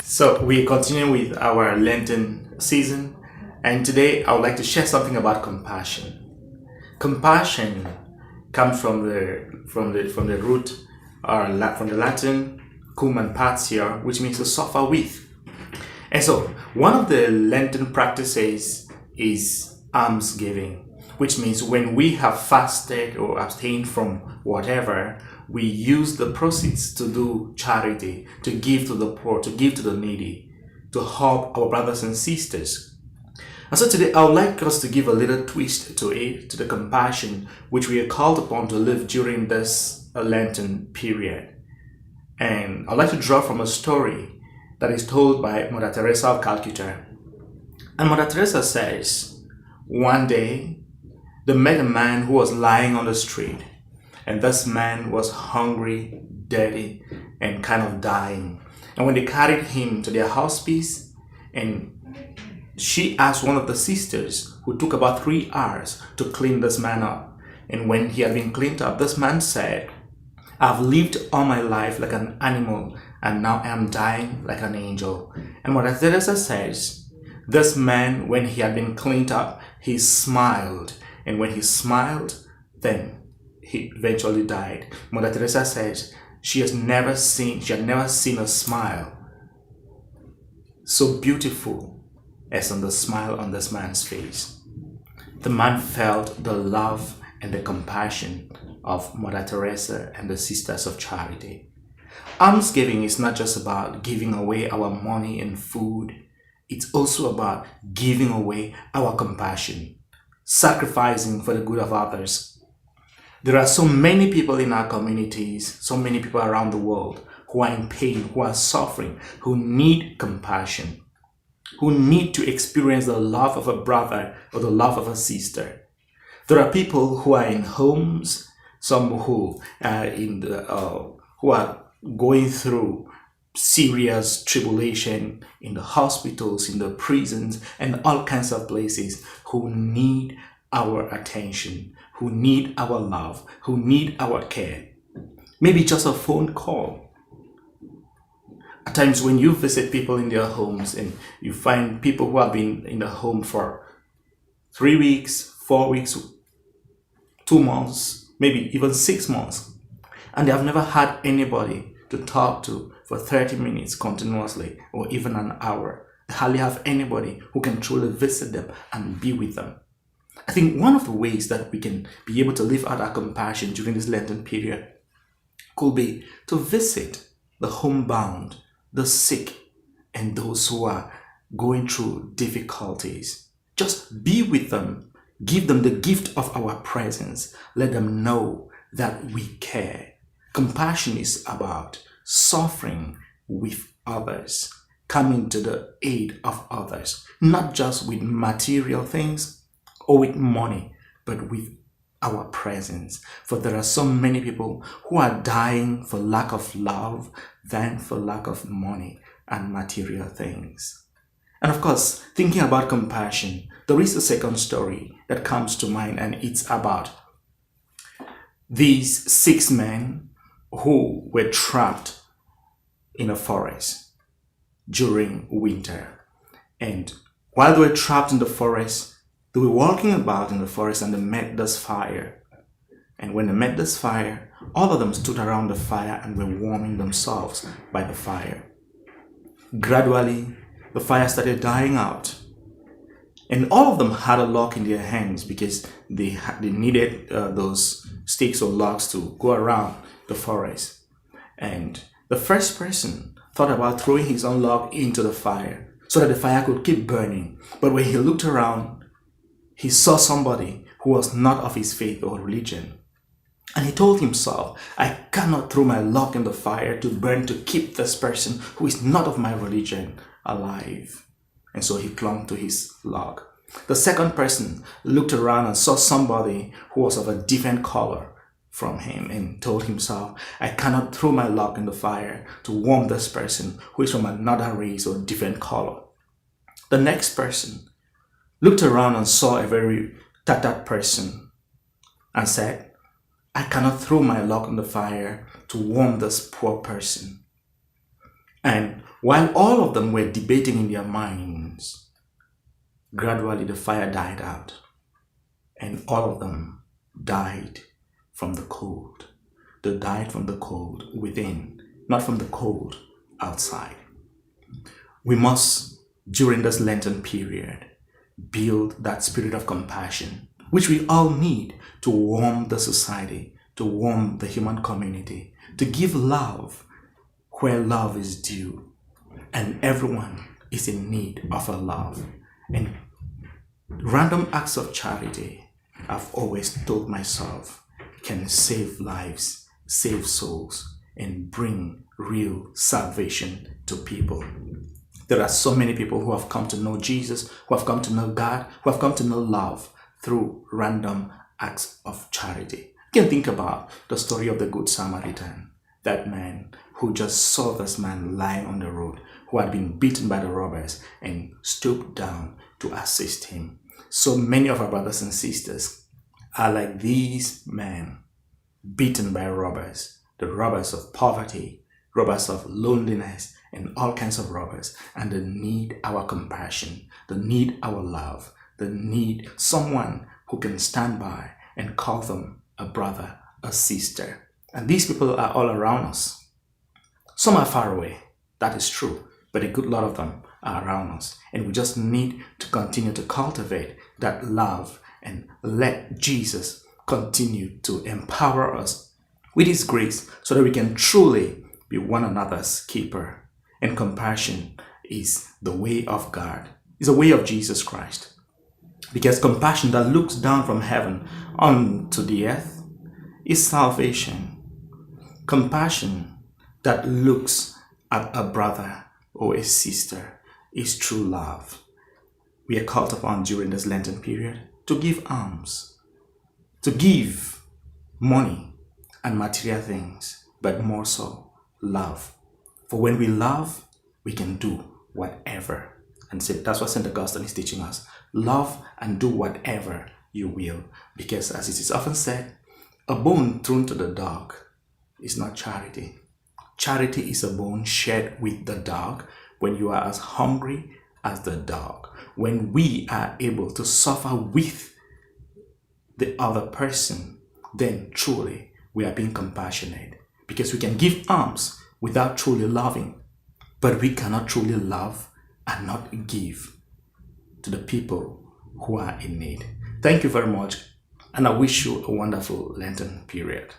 So we continue with our Lenten season, and today I would like to share something about compassion. Compassion comes from the root from the Latin cum and patio, which means to suffer with. And so one of the Lenten practices is almsgiving, which means when we have fasted or abstained from whatever, we use the proceeds to do charity, to give to the poor, to give to the needy, to help our brothers and sisters. And so today I would like us to give a little twist to it, to the compassion which we are called upon to live during this Lenten period. And I'd like to draw from a story that is told by Mother Teresa of Calcutta. And Mother Teresa says, one day they met a man who was lying on the street. And this man was hungry, dirty, and kind of dying. And when they carried him to their hospice, and she asked one of the sisters, who took about 3 hours to clean this man up. And when he had been cleaned up, this man said, I've lived all my life like an animal, and now I am dying like an angel. And Mother Teresa says, this man, when he had been cleaned up, he smiled. And when he smiled, then he eventually died. Mother Teresa says she had never seen a smile so beautiful as on the smile on this man's face. The man felt the love and the compassion of Mother Teresa and the Sisters of Charity. Almsgiving is not just about giving away our money and food. It's also about giving away our compassion, sacrificing for the good of others. There are so many people in our communities, so many people around the world who are in pain, who are suffering, who need compassion, who need to experience the love of a brother or the love of a sister. There are people who are in homes, some who are who are going through serious tribulation in the hospitals, in the prisons, and all kinds of places, who need our attention, who need our love, who need our care. Maybe just a phone call. At times when you visit people in their homes and you find people who have been in the home for 3 weeks, 4 weeks, 2 months, maybe even 6 months, and they have never had anybody to talk to for 30 minutes continuously or even an hour. They hardly have anybody who can truly visit them and be with them. I think one of the ways that we can be able to live out our compassion during this Lenten period could be to visit the homebound, the sick, and those who are going through difficulties. Just be with them. Give them the gift of our presence. Let them know that we care. Compassion is about suffering with others, coming to the aid of others, not just with material things or with money, but with our presence. For there are so many people who are dying for lack of love than for lack of money and material things. And of course, thinking about compassion, there is a second story that comes to mind, and it's about these 6 men who were trapped in a forest during winter. And while they were trapped in the forest, they were walking about in the forest and they met this fire. And when they met this fire, all of them stood around the fire and were warming themselves by the fire. Gradually, the fire started dying out. And all of them had a log in their hands because they needed those sticks or logs to go around the forest. And the first person thought about throwing his own log into the fire so that the fire could keep burning. But when he looked around, he saw somebody who was not of his faith or religion. And he told himself, I cannot throw my log in the fire to burn to keep this person who is not of my religion alive. And so he clung to his log. The second person looked around and saw somebody who was of a different color from him and told himself, I cannot throw my log in the fire to warm this person who is from another race or different color. The next person looked around and saw a very tattered person and said, I cannot throw my log in the fire to warm this poor person. And while all of them were debating in their minds, gradually the fire died out, and all of them died from the cold. They died from the cold within, not from the cold outside. We must, during this Lenten period, build that spirit of compassion, which we all need to warm the society, to warm the human community, to give love where love is due. And everyone is in need of a love. And random acts of charity, I've always told myself, can save lives, save souls, and bring real salvation to people. There are so many people who have come to know Jesus, who have come to know God, who have come to know love through random acts of charity. You can think about the story of the Good Samaritan, that man who just saw this man lying on the road, who had been beaten by the robbers, and stooped down to assist him. So many of our brothers and sisters are like these men, beaten by robbers, the robbers of poverty, robbers of loneliness, and all kinds of robbers, and they need our compassion, they need our love, they need someone who can stand by and call them a brother, a sister. And these people are all around us. Some are far away, that is true, but a good lot of them are around us. And we just need to continue to cultivate that love and let Jesus continue to empower us with His grace so that we can truly be one another's keeper. And compassion is the way of God, is the way of Jesus Christ. Because compassion that looks down from heaven onto the earth is salvation. Compassion that looks at a brother or a sister is true love. We are called upon during this Lenten period to give alms, to give money and material things, but more so, love. For when we love, we can do whatever. And so that's what St. Augustine is teaching us. Love and do whatever you will. Because as it is often said, a bone thrown to the dog is not charity. Charity is a bone shared with the dog when you are as hungry as the dog. When we are able to suffer with the other person, then truly we are being compassionate. Because we can give alms without truly loving, but we cannot truly love and not give to the people who are in need. Thank you very much, and I wish you a wonderful Lenten period.